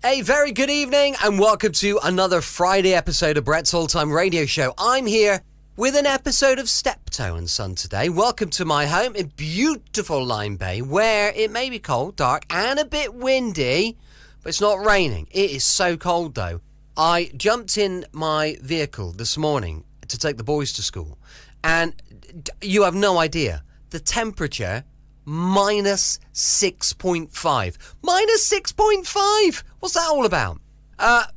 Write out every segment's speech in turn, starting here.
A very good evening and welcome to another Friday episode of Brett's All-Time Radio Show. I'm here with an episode of Steptoe and Son today. Welcome to my home in beautiful Lyme Bay, where it may be cold, dark and a bit windy, but it's not raining. It is so cold though. I jumped in my vehicle this morning to take the boys to school, and you have no idea. The temperature, minus 6.5. Minus 6.5! What's that all about?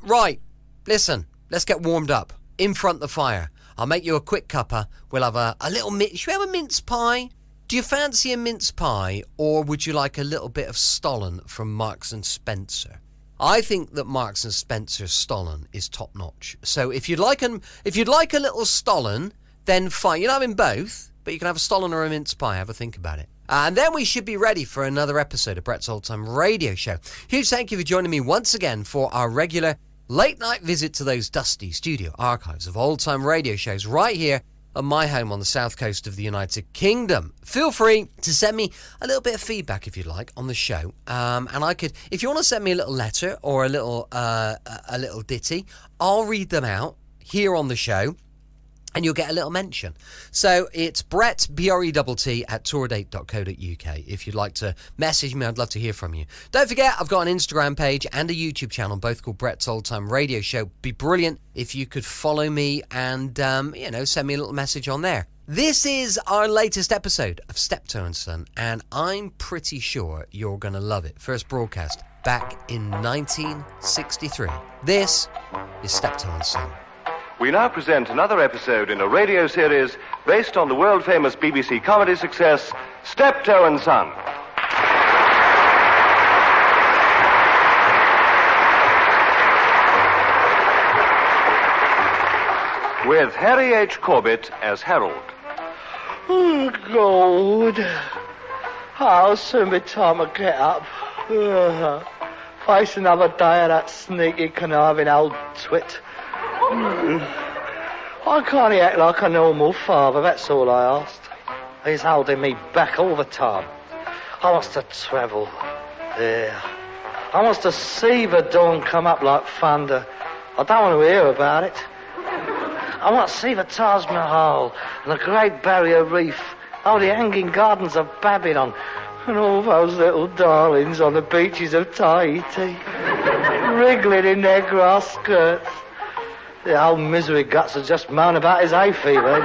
Right, listen, let's get warmed up. In front of the fire. I'll make you a quick cuppa. We'll have a little should we have a mince pie? Do you fancy a mince pie, or would you like a little bit of Stollen from Marks and Spencer? I think that Marks and Spencer's Stollen is top notch. So if you'd like a little Stollen, then fine. You're not having both, but you can have a Stollen or a mince pie. Have a think about it. And then we should be ready for another episode of Brett's All-Time Radio Show. Huge thank you for joining me once again for our regular late-night visit to those dusty studio archives of old-time radio shows right here at my home on the south coast of the United Kingdom. Feel free to send me a little bit of feedback if you'd like on the show. And I could, if you want to send me a little letter or a little ditty, I'll read them out here on the show. And you'll get a little mention. So it's Brett, B-R-E-T-T, at tourdate.co.uk. If you'd like to message me, I'd love to hear from you. Don't forget, I've got an Instagram page and a YouTube channel, both called Brett's Old Time Radio Show. Be brilliant if you could follow me and, send me a little message on there. This is our latest episode of Steptoe and Son, and I'm pretty sure you're going to love it. First broadcast back in 1963. This is Steptoe and Son. We now present another episode in a radio series based on the world-famous BBC comedy success, Steptoe and Son. With Harry H. Corbett as Harold. Oh, God. I'll soon be time to get up. Face another day of that sneaky, conniving old twit. Why can't he act like a normal father? That's all I asked. He's holding me back all the time. I wants to travel. Yeah. I wants to see the dawn come up like thunder. I don't want to hear about it. I want to see the Taj Mahal and the Great Barrier Reef. Oh, the hanging gardens of Babylon. And all those little darlings on the beaches of Tahiti. Wriggling in their grass skirts. The old misery guts are just moan about his hay fever.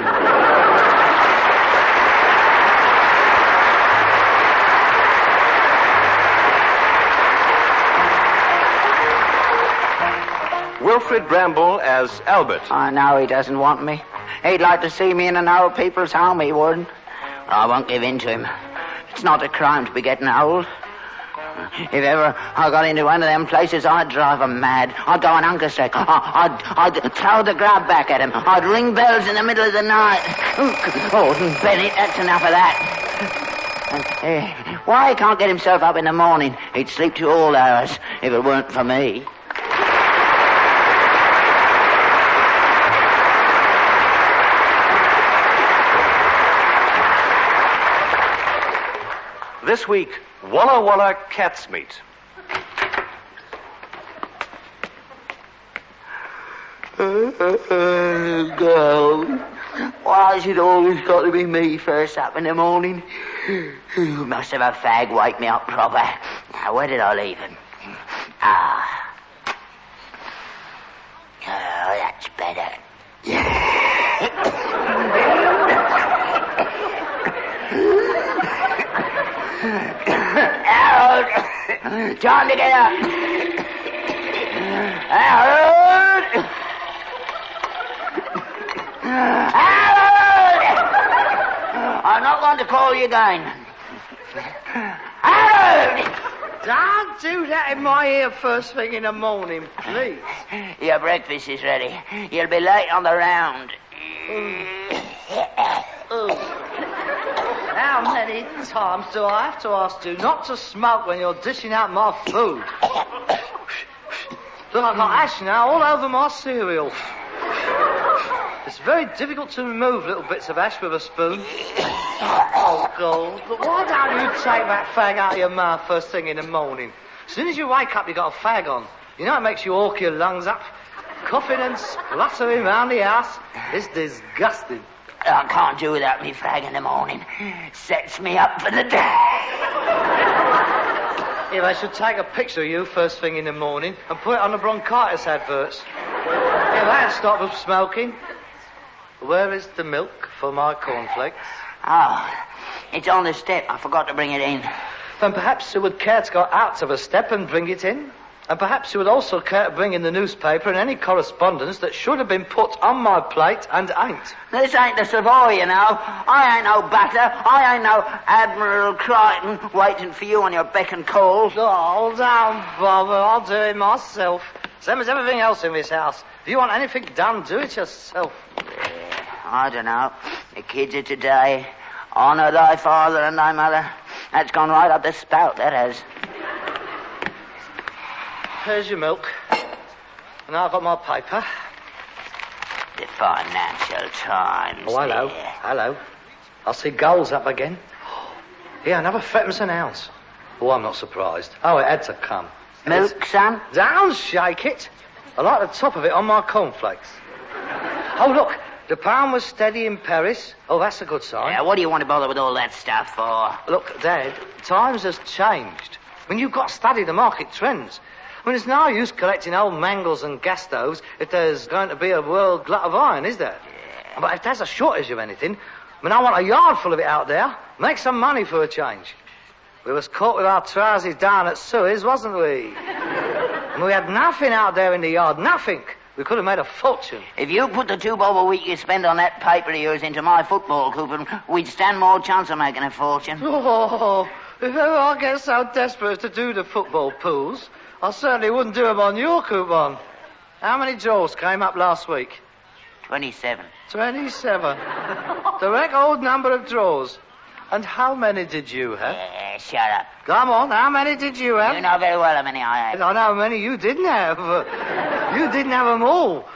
Wilfred Bramble as Albert. I know he doesn't want me. He'd like to see me in an old people's home, he would. I won't give in to him. It's not a crime to be getting old. If ever I got into one of them places, I'd drive 'em mad. I'd go on hunger strike. I'd throw the grub back at him. I'd ring bells in the middle of the night. Oh, Bennett, that's enough of that. And, why he can't get himself up in the morning? He'd sleep to all hours if it weren't for me. This week, Wallah Wallah Catsmeat. Girl, why's it always got to be me first up in the morning? Must have a fag wake me up proper. Now, where did I leave him? Oh, that's better. Harold! Time to get up! Harold! Harold! I'm not going to call you again. Harold! Don't do that in my ear first thing in the morning, please. Your breakfast is ready. You'll be late on the round. How many times do I have to ask you not to smoke when you're dishing out my food? Look, I've got ash now all over my cereal. It's very difficult to remove little bits of ash with a spoon. Oh, God. But why don't you take that fag out of your mouth first thing in the morning? As soon as you wake up, you got a fag on. You know it makes you hawk your lungs up? Coughing and spluttering round the house. It's disgusting. I can't do without me fag in the morning. Sets me up for the day. If I should take a picture of you first thing in the morning and put it on the bronchitis adverts. If I had stopped from smoking. Where is the milk for my cornflakes? Oh, it's on the step. I forgot to bring it in. Then perhaps you would care to go out to the step and bring it in. And perhaps you would also care to bring in the newspaper and any correspondence that should have been put on my plate and ain't. This ain't the Savoy, you know. I ain't no butter. I ain't no Admiral Crichton waiting for you on your beck and call. Oh, don't bother. I'll do it myself. Same as everything else in this house. If you want anything done, do it yourself. I don't know. The kids of today. Honour thy father and thy mother. That's gone right up the spout, that has. Here's your milk. And I've got my paper. The Financial Times. Oh, hello. There. Hello. I see goals up again. Here, another threepence an ounce. Oh, I'm not surprised. Oh, it had to come. Milk, son? Don't shake it. I like the top of it on my cornflakes. Oh, look. The pound was steady in Paris. Oh, that's a good sign. Yeah, what do you want to bother with all that stuff for? Look, Dad, times has changed. I mean, you've got to study the market trends. I mean, there's no use collecting old mangles and gas stoves if there's going to be a world glut of iron, is there? Yeah. But if there's a shortage of anything, I mean, I want a yard full of it out there. Make some money for a change. We was caught with our trousers down at Suez, wasn't we? And we had nothing out there in the yard, nothing. We could have made a fortune. If you put the £2 a week you spend on that paper of yours into my football coupon, we'd stand more chance of making a fortune. Oh, if ever I get so desperate as to do the football pools, I certainly wouldn't do them on your coupon. How many draws came up last week? 27. 27. The record number of draws. And how many did you have? Shut up. Come on, how many did you have? You know very well how many I had. I know how many you didn't have. You didn't have them all.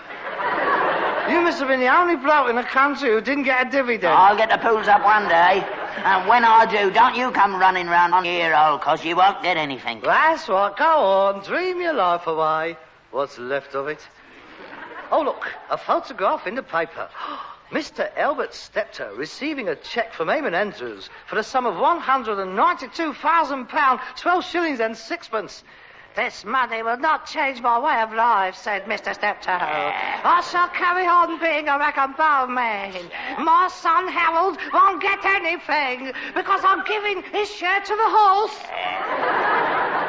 You must have been the only bloke in the country who didn't get a dividend. I'll get the pools up one day. And when I do, don't you come running round on your ear hole, 'cause you won't get anything. That's right. Go on, dream your life away. What's left of it? Oh, look, a photograph in the paper. Mr. Albert Steptoe receiving a cheque from Eamon Andrews for the sum of £192,000, 12 shillings and sixpence. This money will not change my way of life, said Mr. Steptoe. I shall carry on being a rag and bone man. My son Harold won't get anything because I'm giving his share to the horse.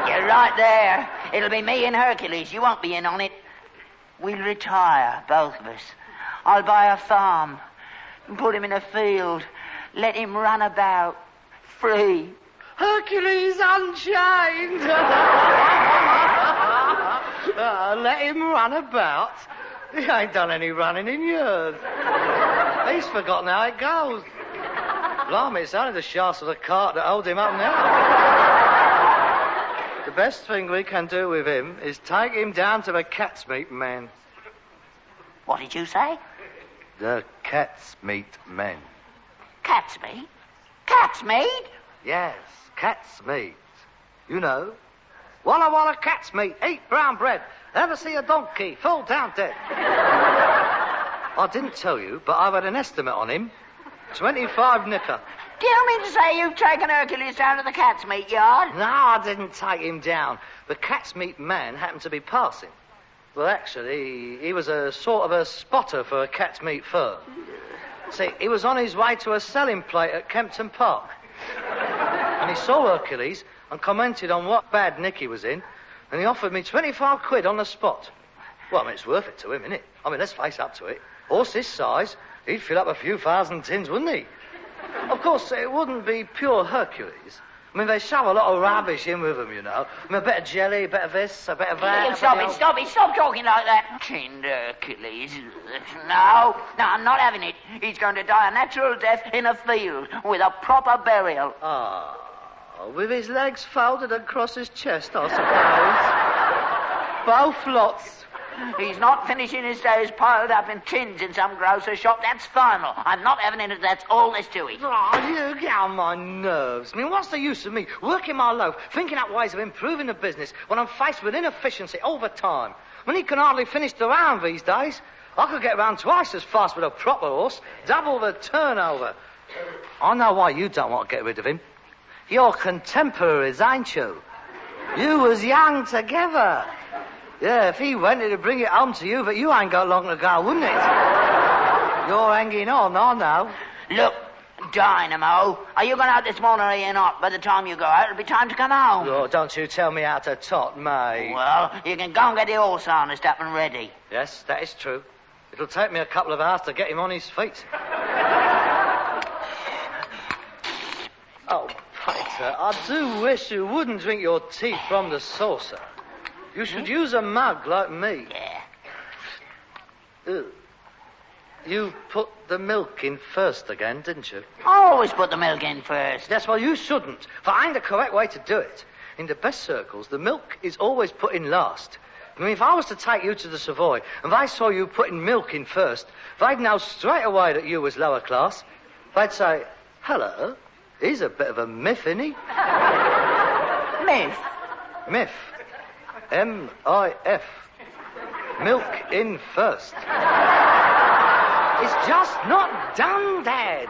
You're right there. It'll be me and Hercules. You won't be in on it. We'll retire, both of us. I'll buy a farm and put him in a field. Let him run about, free. Hercules Unchained! Let him run about? He ain't done any running in years. He's forgotten how it goes. Blimey, it's only the shafts of the cart that hold him up now. The best thing we can do with him is take him down to the Catsmeat men. What did you say? The Catsmeat men. Catsmeat? Catsmeat? Yes, Catsmeat. You know. Wallah, wallah, Catsmeat. Eat brown bread. Ever see a donkey fall down dead? I didn't tell you, but I've had an estimate on him. 25 nicker. Do you mean to say you've taken Hercules down to the Catsmeat yard? No, I didn't take him down. The Catsmeat man happened to be passing. Well, actually, he was a sort of a spotter for a Catsmeat firm. See, he was on his way to a selling plate at Kempton Park. And he saw Hercules and commented on what bad nick he was in, and he offered me 25 quid on the spot. Well, I mean, it's worth it to him, isn't it? I mean, let's face up to it. Horse this size, he'd fill up a few thousand tins, wouldn't he? Of course, it wouldn't be pure Hercules. I mean, they shove a lot of rubbish in with them, you know. I mean, a bit of jelly, a bit of this, a bit of that. Stop talking like that. Tinned Hercules. No, I'm not having it. He's going to die a natural death in a field with a proper burial. Ah, with his legs folded across his chest, I suppose. Both lots. He's not finishing his days piled up in tins in some grocer's shop. That's final. I'm not having it. That's all there's to it. Oh, you get on my nerves. I mean, what's the use of me working my loaf, thinking out ways of improving the business when I'm faced with inefficiency over time? I mean, he can hardly finish the round these days. I could get round twice as fast with a proper horse, double the turnover. I know why you don't want to get rid of him. You're contemporaries, ain't you? You was young together. Yeah, if he went, it'd bring it home to you, but you ain't got long to go, wouldn't it? You're hanging on, I know. Look, Dynamo, are you going out this morning or are you not? By the time you go out, it'll be time to come home. Oh, don't you tell me how to tot, mate. Well, you can go and get the horse harnessed up and ready. Yes, that is true. It'll take me a couple of hours to get him on his feet. Oh, Peter, I do wish you wouldn't drink your tea from the saucer. You should use a mug like me. Yeah. You put the milk in first again, didn't you? I always put the milk in first. Yes, well, you shouldn't, for ain't the correct way to do it. In the best circles, the milk is always put in last. I mean, if I was to take you to the Savoy and they saw you putting milk in first, they'd know straight away that you was lower class. They'd say, hello, he's a bit of a myth, isn't he? Myth? Myth. M-I-F. Milk in first. It's just not done, Dad.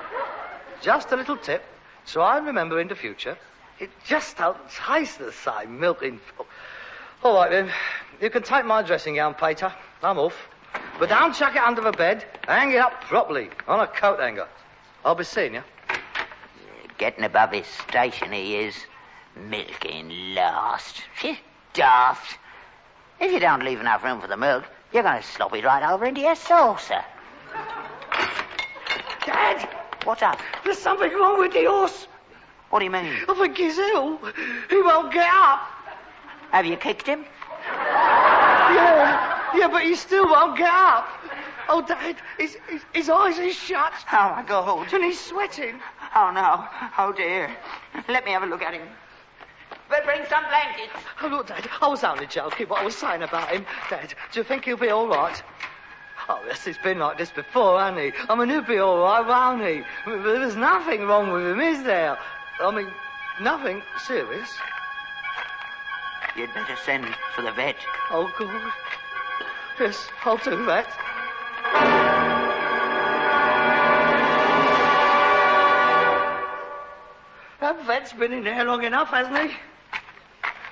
Just a little tip. Try and remember in the future. It just don't taste the same, milk in... All right, then. You can take my dressing gown, Peter. I'm off. But don't chuck it under the bed. Hang it up properly on a coat hanger. I'll be seeing you. Getting above his station, he is. Milking last. Daft. If you don't leave enough room for the milk, you're going to slop it right over into your saucer. Dad! What's up? There's something wrong with the horse. What do you mean? I think he's ill. He won't get up. Have you kicked him? Yeah, but he still won't get up. Oh, Dad, his eyes are shut. Oh, my God. And he's sweating. Oh, no. Oh, dear. Let me have a look at him. But bring some blankets. Oh, look, Dad, I was only joking what I was saying about him. Dad, do you think he'll be all right? Oh, yes, he's been like this before, hasn't he? I mean, he'll be all right, won't he? I mean, there's nothing wrong with him, is there? I mean, nothing serious. You'd better send for the vet. Oh, good. Yes, I'll do that. That vet's been in there long enough, hasn't he?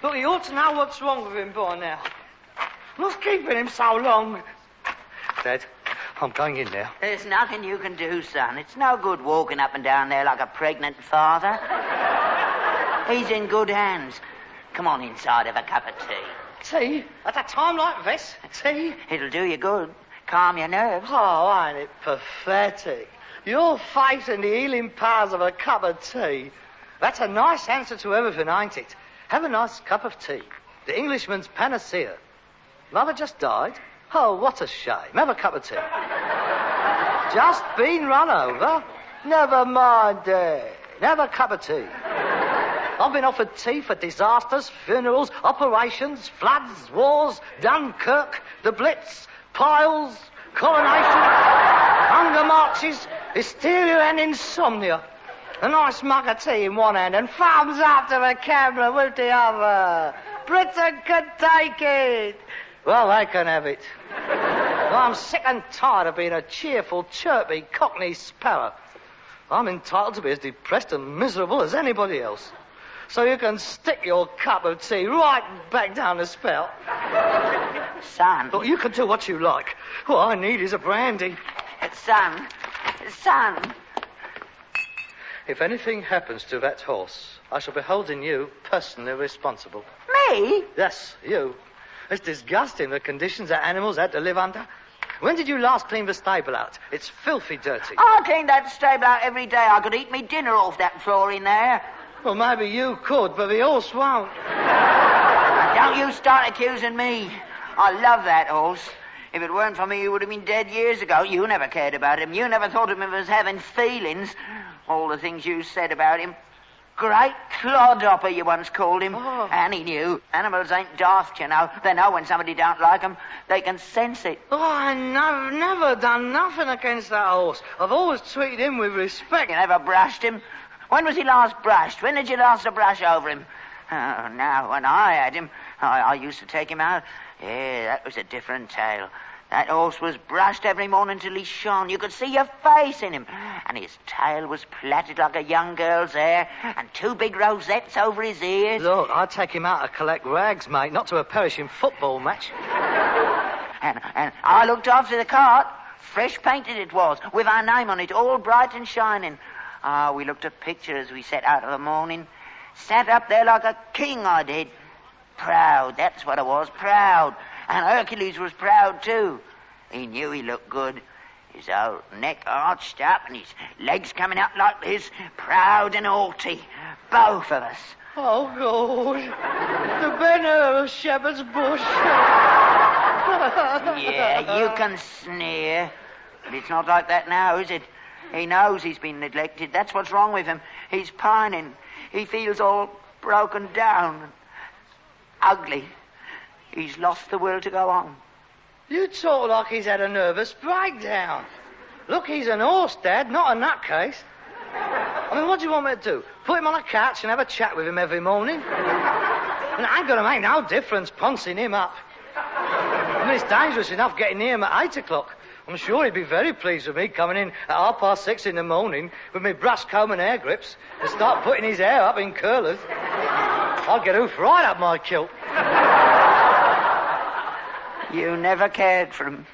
Look, he ought to know what's wrong with him by now. What's keeping him so long? Dad, I'm going in now. There's nothing you can do, son. It's no good walking up and down there like a pregnant father. He's in good hands. Come on inside, have a cup of tea. Tea? At a time like this? Tea? It'll do you good. Calm your nerves. Oh, ain't it pathetic? Your faith in the healing powers of a cup of tea. That's a nice answer to everything, ain't it? Have a nice cup of tea. The Englishman's panacea. Mother just died? Oh, what a shame. Have a cup of tea. Just been run over? Never mind, Dad. Have a cup of tea. I've been offered tea for disasters, funerals, operations, floods, wars, Dunkirk, the Blitz, piles, coronation, hunger marches, hysteria and insomnia. A nice mug of tea in one hand and thumbs up to the camera with the other. Britain can take it. Well, they can have it. Well, I'm sick and tired of being a cheerful, chirpy, cockney sparrow. I'm entitled to be as depressed and miserable as anybody else. So you can stick your cup of tea right back down the spout. Son. Look, you can do what you like. All I need is a brandy. Son. If anything happens to that horse, I shall be holding you personally responsible. Me? Yes, you. It's disgusting, the conditions that animals had to live under. When did you last clean the stable out? It's filthy dirty. I clean that stable out every day. I could eat me dinner off that floor in there. Well, maybe you could, but the horse won't. Don't you start accusing me. I love that horse. If it weren't for me, he would have been dead years ago. You never cared about him. You never thought of him as having feelings. All the things you said about him. Great clodhopper, you once called him. Oh. And he knew. Animals ain't daft, you know. They know when somebody don't like them. They can sense it. Oh, I've never done nothing against that horse. I've always treated him with respect. You never brushed him. When was he last brushed? When did you last brush over him? Oh, now, when I had him, I used to take him out. Yeah, that was a different tale. That horse was brushed every morning till he shone. You could see your face in him. And his tail was plaited like a young girl's hair, and 2 big rosettes over his ears. Look, I'd take him out to collect rags, mate, not to a perishing football match. And I looked after the cart. Fresh painted it was, with our name on it, all bright and shining. We looked a picture as we set out of the morning. Sat up there like a king, I did. Proud, that's what I was, proud. And Hercules was proud, too. He knew he looked good. His old neck arched up and his legs coming up like this. Proud and haughty. Both of us. Oh, God. The banner of Shepherd's Bush. Yeah, you can sneer. But it's not like that now, is it? He knows he's been neglected. That's what's wrong with him. He's pining. He feels all broken down. Ugly. He's lost the will to go on. You talk like he's had a nervous breakdown. Look, he's an horse, Dad, not a nutcase. I mean, what do you want me to do? Put him on a couch and have a chat with him every morning? And it ain't going to make no difference poncing him up. I mean, it's dangerous enough getting near him at 8 o'clock. I'm sure he'd be very pleased with me coming in at 6:30 in the morning with my brush comb and hair grips and start putting his hair up in curlers. I'd get hoof right up my kilt. You never cared for him,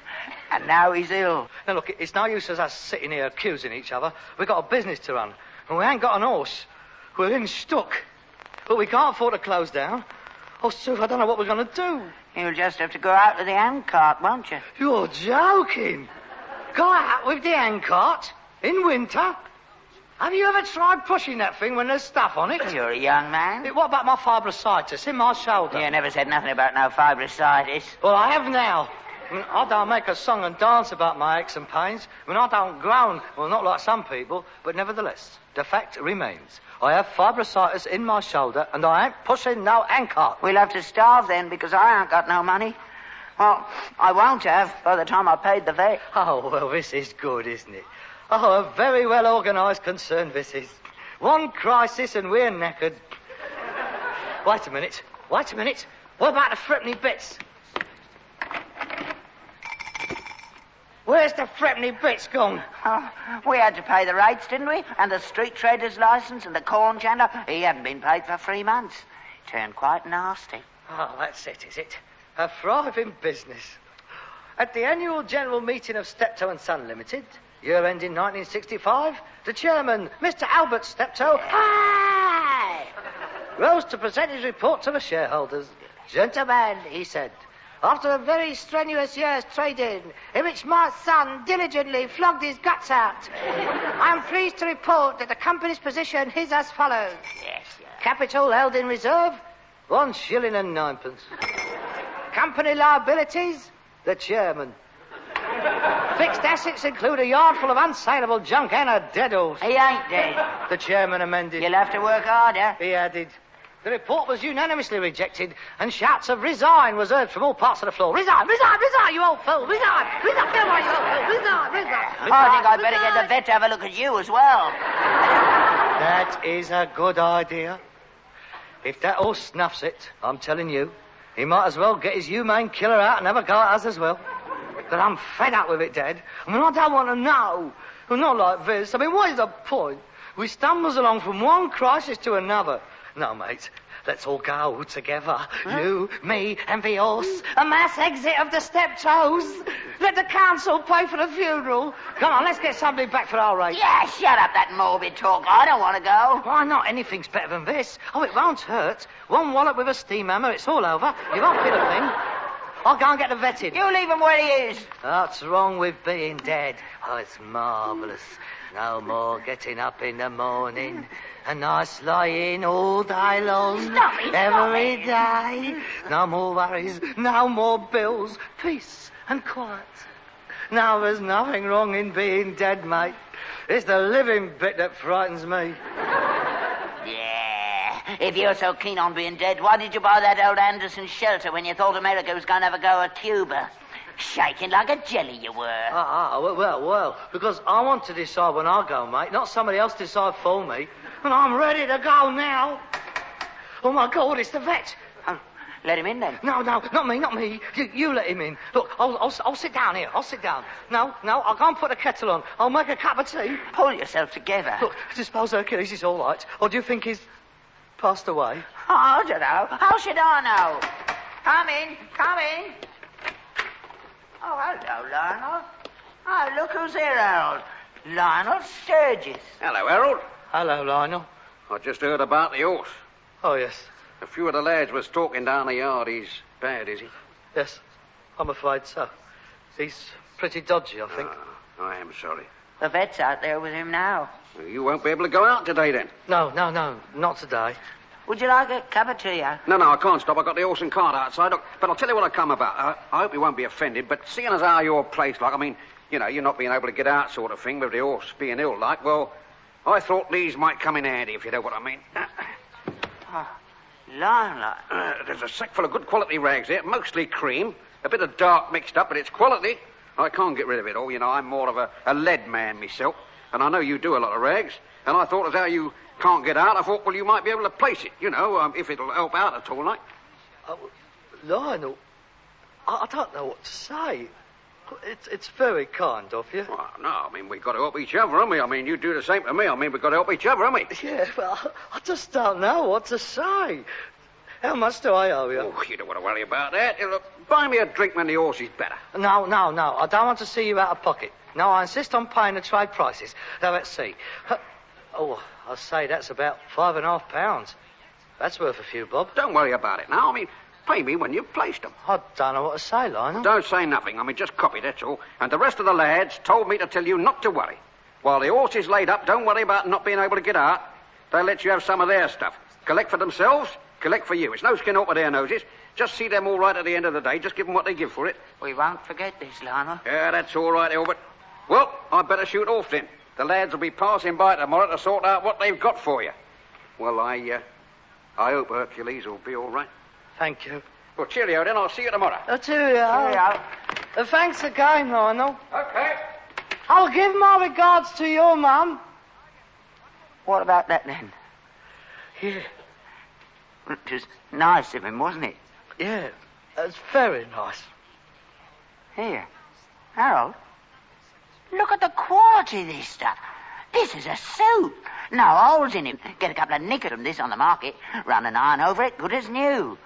and now he's ill. Now, look, it's no use as us sitting here accusing each other. We've got a business to run, and we ain't got an horse. We're in stuck. But we can't afford to close down. Oh, Sue, I don't know what we're going to do. You'll just have to go out with the handcart, won't you? You're joking. Go out with the handcart in winter? Have you ever tried pushing that thing when there's stuff on it? You're a young man. What about my fibrositis in my shoulder? You never said nothing about no fibrositis. Well, I have now. I mean, I don't make a song and dance about my aches and pains. I mean, I don't groan. Well, not like some people, but nevertheless, the fact remains. I have fibrositis in my shoulder, and I ain't pushing no handcart. We'll have to starve then, because I ain't got no money. Well, I won't have by the time I paid the vet. Oh, well, this is good, isn't it? Oh, a very well-organised concern, this is. One crisis and we're knackered. Wait a minute. What about the threepenny bits? Where's the threepenny bits gone? Oh, we had to pay the rates, didn't we? And the street trader's licence and the corn chandler. He hadn't been paid for 3 months. Turned quite nasty. Oh, that's it, is it? A thriving business. At the annual general meeting of Steptoe and Son Limited, year ending 1965, the chairman, Mr. Albert Steptoe, rose to present his report to the shareholders. Gentlemen, he said, after a very strenuous year's trading, in which my son diligently flogged his guts out, I am pleased to report that the company's position is as follows. Yes, sir. Capital held in reserve, 1 shilling and 9p. Company liabilities, the chairman. Fixed assets include a yard full of unsaleable junk and a dead horse. He ain't dead. The chairman amended. You'll have to work harder. He added. The report was unanimously rejected, and shouts of resign was heard from all parts of the floor. Resign, you old fool, resign. Come on, you old fool, resign. I think I'd better get the vet to have a look at you as well. That is a good idea. If that horse snuffs it, I'm telling you, he might as well get his humane killer out and have a go at us as well. But I'm fed up with it, Dad. I mean, I don't want to know. Well, not like this. I mean, what is the point? We stumbles along from one crisis to another. No, mate, let's all go together. Huh? You, me, and the horse. A mass exit of the Steptoes. Let the council pay for the funeral. Come on, let's get somebody back for our race. Yeah, shut up that morbid talk. I don't want to go. Why not? Anything's better than this. Oh, it won't hurt. One wallop with a steam hammer, it's all over. You won't feel a thing. I'll go and get the vet in. You leave him where he is. What's wrong with being dead? Oh, it's marvellous. No more getting up in the morning. A nice lying all day long. Stop it, every day. No more worries, no more bills. Peace and quiet. Now there's nothing wrong in being dead, mate. It's the living bit that frightens me. Yeah, If you're so keen on being dead, why did you buy that old Anderson shelter when you thought America was going to have a go at Cuba? Shaking like a jelly you were. Well, because I want to decide when I go, mate, not somebody else decide for me. And I'm ready to go now. Oh, my God, it's the vet. Oh, let him in, then. No, not me. You let him in. Look, I'll sit down here. I'll sit down. No, I'll go and put the kettle on. I'll make a cup of tea. Pull yourself together. Look, do you suppose Hercules is all right? Or do you think he's passed away? Oh, I don't know. How should I know? Come in. Oh, hello, Lionel. Oh, look who's here, Harold. Lionel Sturgis. Hello, Harold. Hello, Lionel. I just heard about the horse. Oh, yes. A few of the lads was talking down the yard. He's bad, is he? Yes, I'm afraid so. He's pretty dodgy, I think. I am sorry. The vet's out there with him now. You won't be able to go out today, then? No, not today. Would you like a cup of tea? No, I can't stop. I've got the horse and cart outside. Look, but I'll tell you what I come about. I hope you won't be offended, but seeing as how your place, like, I mean, you know, you're not being able to get out sort of thing with the horse being ill, like, well, I thought these might come in handy, if you know what I mean. Lionel. There's a sack full of good quality rags here, mostly cream, a bit of dark mixed up, but it's quality. I can't get rid of it all, you know. I'm more of a lead man myself, and I know you do a lot of rags, and I thought as how you can't get out, I thought, well, you might be able to place it, you know, if it'll help out at all, like. Lionel, I don't know what to say. It's very kind of you. Well, no, I mean, we've got to help each other, haven't we? I mean, you do the same to me. I mean, we've got to help each other, haven't we? Yeah, well, I just don't know what to say. How much do I owe you? Oh, you don't want to worry about that. Look, buy me a drink when the horse is better. No. I don't want to see you out of pocket. No, I insist on paying the trade prices. Now, let's see. Oh, I'll say that's about £5.5. That's worth a few bob. Don't worry about it now. I mean, pay me when you've placed them. I don't know what to say, Lionel. Don't say nothing. I mean, just copy, that's all. And the rest of the lads told me to tell you not to worry. While the horse is laid up, don't worry about not being able to get out. They'll let you have some of their stuff. Collect for themselves, collect for you. It's no skin off of their noses. Just see them all right at the end of the day. Just give them what they give for it. We won't forget this, Lionel. Yeah, that's all right, Albert. Well, I'd better shoot off then. The lads will be passing by tomorrow to sort out what they've got for you. Well, I hope Hercules will be all right. Thank you. Well, cheerio then. I'll see you tomorrow. Cheerio. Thanks again, Lionel. Okay. I'll give my regards to your mum. What about that, then? Yeah. It was nice of him, wasn't it? Yeah, it's very nice. Here. Harold, look at the quality of this stuff. This is a suit. No holes in it. Get a couple of knickers from this on the market. Run an iron over it, good as new.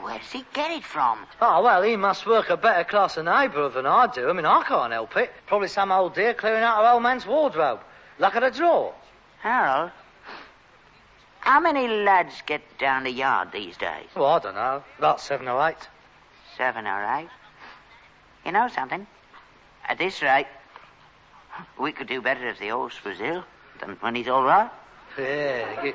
Where does he get it from? Oh, well, he must work a better class of neighbour than I do. I mean, I can't help it. Probably some old dear clearing out her old man's wardrobe. Luck of the draw. Harold, how many lads get down the yard these days? Well, I don't know. About 7 or 8. 7 or 8. You know something? At this rate, we could do better if the horse was ill than when he's all right. Yeah.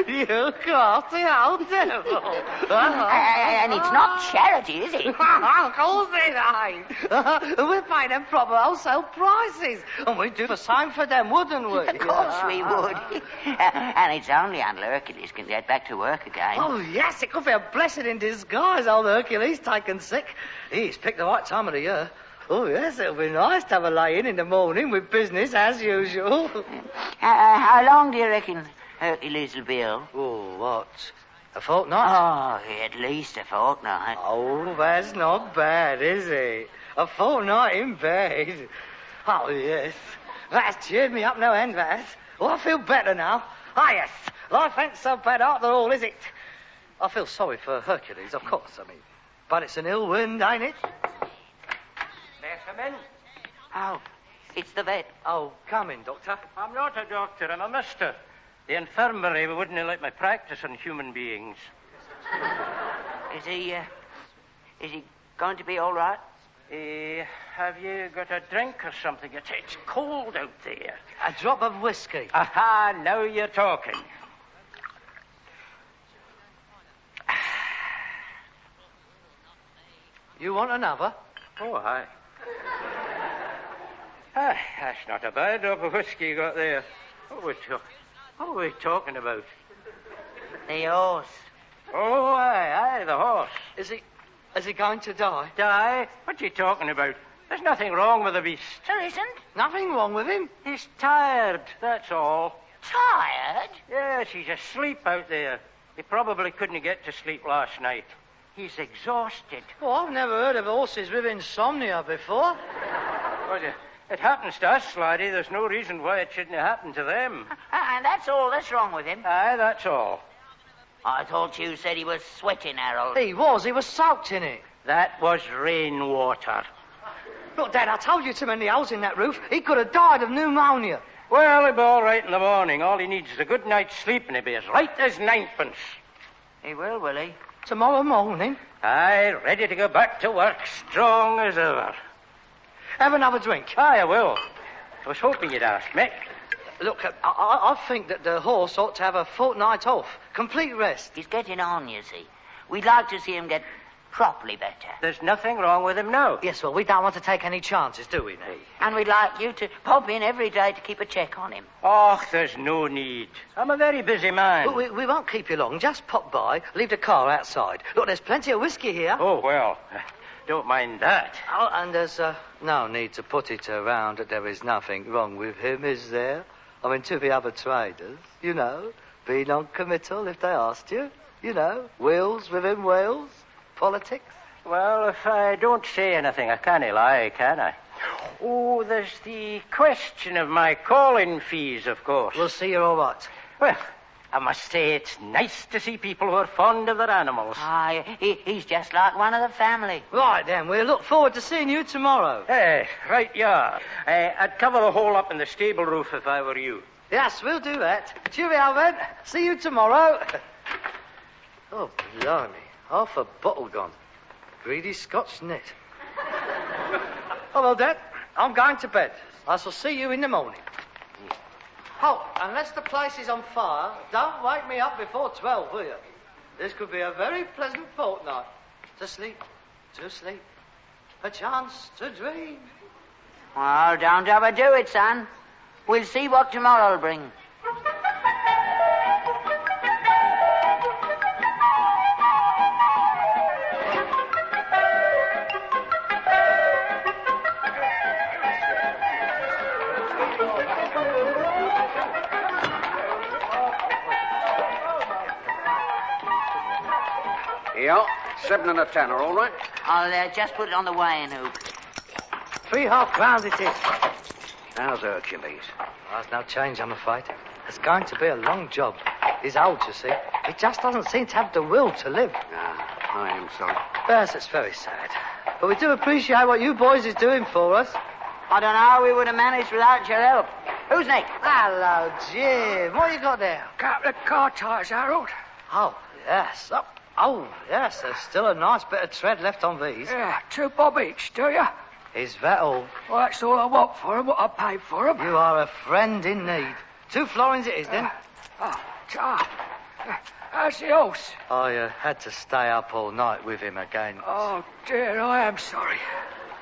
You crafty old devil. And it's not charity, is it? Of course it ain't. We're paying them proper wholesale prices. And we'd do the same for them, wouldn't we? Of course we would. And it's only until Hercules can get back to work again. Oh, yes, it could be a blessing in disguise, old Hercules taken sick. He's picked the right time of the year. Oh, yes, it'll be nice to have a lay-in in the morning with business as usual. How long do you reckon Hercules will be ill? Oh, what? A fortnight? Oh, at least a fortnight. Oh, that's not bad, is it? A fortnight in bed. Oh, yes. That's cheered me up no end, that. Oh, I feel better now. Ah, yes. Life ain't so bad after all, is it? I feel sorry for Hercules, of course, I mean. But it's an ill wind, ain't it? Come in. Oh, it's the vet. Oh, come in, Doctor. I'm not a doctor, I'm a mister. The infirmary wouldn't let me practice on human beings. Is he going to be all right? Have you got a drink or something? It's cold out there. A drop of whiskey. Aha, now you're talking. You want another? Oh, aye. Ah, that's not a bad drop of whiskey you got there. What are we talking about? The horse. Oh, aye, the horse. Is he going to die? Die? What are you talking about? There's nothing wrong with the beast. There isn't? Nothing wrong with him. He's tired, that's all. Tired? Yes, he's asleep out there. He probably couldn't get to sleep last night. He's exhausted. Oh, I've never heard of horses with insomnia before. Well, it happens to us, laddie. There's no reason why it shouldn't have happened to them. And that's all that's wrong with him. Aye, that's all. I thought you said he was sweating, Harold. He was soaked in it. That was rainwater. Look, Dad, I told you too many holes in that roof. He could have died of pneumonia. Well, he'll be all right in the morning. All he needs is a good night's sleep, and he'll be as right as ninepence. He will he? Tomorrow morning. Aye, ready to go back to work, strong as ever. Have another drink. Aye, I will. I was hoping you'd ask me. Look, I think that the horse ought to have a fortnight off. Complete rest. He's getting on, you see. We'd like to see him get properly better. There's nothing wrong with him now. Yes, well, we don't want to take any chances, do we, Nate? And we'd like you to pop in every day to keep a check on him. Oh, there's no need. I'm a very busy man. Well, we won't keep you long. Just pop by, leave the car outside. Look, there's plenty of whiskey here. Oh, well, don't mind that. Oh, and there's no need to put it around that there is nothing wrong with him, is there? I mean, to the other traders, you know, be non-committal if they asked you. You know, wheels within wheels, politics. Well, if I don't say anything, I can't lie, can I? Oh, there's the question of my calling fees, of course. We'll see you're all right. Well, I must say it's nice to see people who are fond of their animals. Aye, he's just like one of the family. Right, then, we'll look forward to seeing you tomorrow. Hey, right you are. I'd cover the hole up in the stable roof if I were you. Yes, we'll do that. Cheerio, then. See you tomorrow. Oh, blimey. Half a bottle gone. Greedy Scotch nit. Oh, well, Dad, I'm going to bed. I shall see you in the morning. Oh, unless the place is on fire, don't wake me up before 12, will you? This could be a very pleasant fortnight. To sleep, a chance to dream. Well, don't overdo it, son. We'll see what tomorrow'll bring. Yeah, 7 and a tenner, all right? I'll just put it on the weighing hoop. 3.5 crowns it is. How's Hercules? There's no change, I'm afraid. It's going to be a long job. He's old, you see. He just doesn't seem to have the will to live. I am sorry. Yes, it's very sad. But we do appreciate what you boys is doing for us. I don't know how we would have managed without your help. Who's next? Hello, Jim. What you got there? Couple of car tyres, Harold. Oh, yes. Oh, yes. There's still a nice bit of tread left on these. Yeah, 2 bob each, do you? Is that all? Well, that's all I want for 'em, what I paid for 'em. You are a friend in need. 2 florins it is, then. How's the horse? I had to stay up all night with him again. Oh, dear, I am sorry.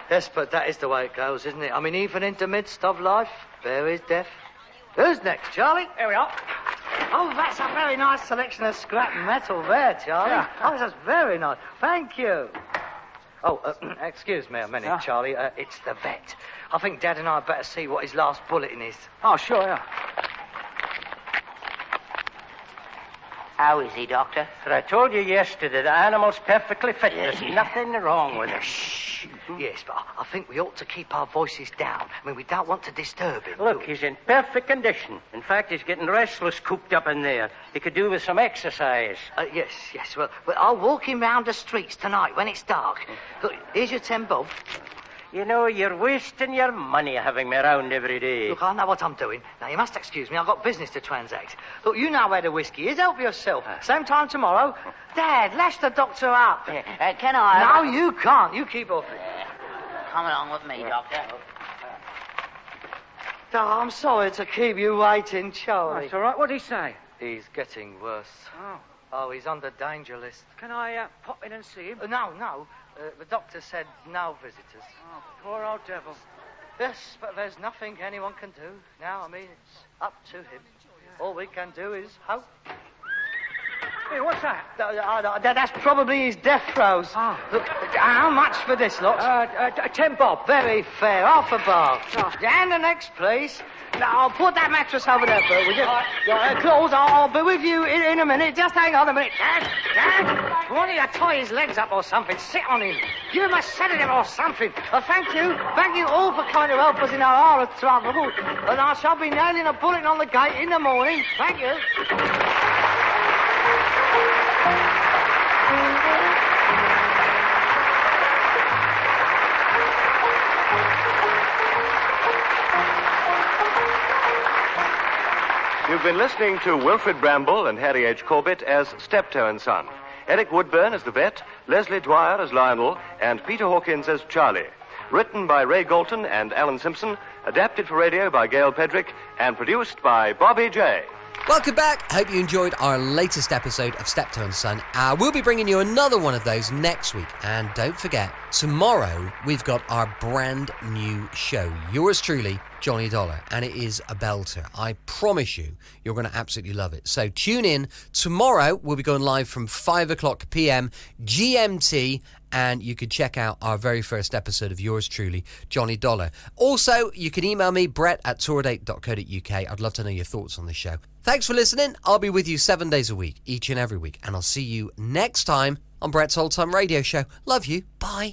Yes, but that is the way it goes, isn't it? I mean, even in the midst of life, there is death. Who's next, Charlie? Here we are. Oh, that's a very nice selection of scrap metal there, Charlie. Yeah. Oh, that's very nice. Thank you. Oh, excuse me a minute, Yeah? Charlie. It's the vet. I think Dad and I had better see what his last bulletin is. Oh, sure, yeah. How is he, Doctor? But I told you yesterday the animal's perfectly fit. There's nothing wrong with him. Yes, but I think we ought to keep our voices down. I mean, we don't want to disturb him. Look, he's in perfect condition. In fact, he's getting restless cooped up in there. He could do with some exercise. Yes. Well, I'll walk him round the streets tonight when it's dark. Look, here's your 10 bob. You know, you're wasting your money having me round every day. Look, I know what I'm doing. Now, you must excuse me. I've got business to transact. Look, you know where the whiskey is. Help yourself. Same time tomorrow. Dad, lash the doctor up. Can I? No, you can't. You keep off it. Come along with me, Doctor. Oh, I'm sorry to keep you waiting, Charlie. That's all right. What'd he say? He's getting worse. Oh. Oh, he's on the danger list. Can I pop in and see him? No. The doctor said no visitors. Oh, poor old devil. Yes, but there's nothing anyone can do now. I mean, it's up to him. All we can do is hope. Hey, what's that? That's probably his death throes. Ah. Look, how much for this lot? 10 bob. Very fair, half a bar. And the next place. Now, I'll put that mattress over there, Bert, will you? Claus, I'll be with you in a minute. Just hang on a minute. Dad, why don't you tie his legs up or something? Sit on him. Give him a sedative or something. Thank you all for kind of help us in our hour of trouble. And I shall be nailing a bulletin on the gate in the morning. Thank you. You've been listening to Wilfred Bramble and Harry H. Corbett as Steptoe and Son, Eric Woodburn as the vet, Leslie Dwyer as Lionel, and Peter Hawkins as Charlie. Written by Ray Galton and Alan Simpson, adapted for radio by Gail Pedrick, and produced by Bobby J. Welcome back. Hope you enjoyed our latest episode of Steptoe and Son. We'll be bringing you another one of those next week. And don't forget, tomorrow we've got our brand new show. Yours truly, Johnny Dollar. And it is a belter. I promise you, you're going to absolutely love it. So tune in. Tomorrow we'll be going live from 5 o'clock p.m. GMT. And you can check out our very first episode of Yours Truly, Johnny Dollar. Also, you can email me, brett@tourdate.co.uk. I'd love to know your thoughts on the show. Thanks for listening. I'll be with you 7 days a week, each and every week. And I'll see you next time on Brett's Old Time Radio Show. Love you. Bye.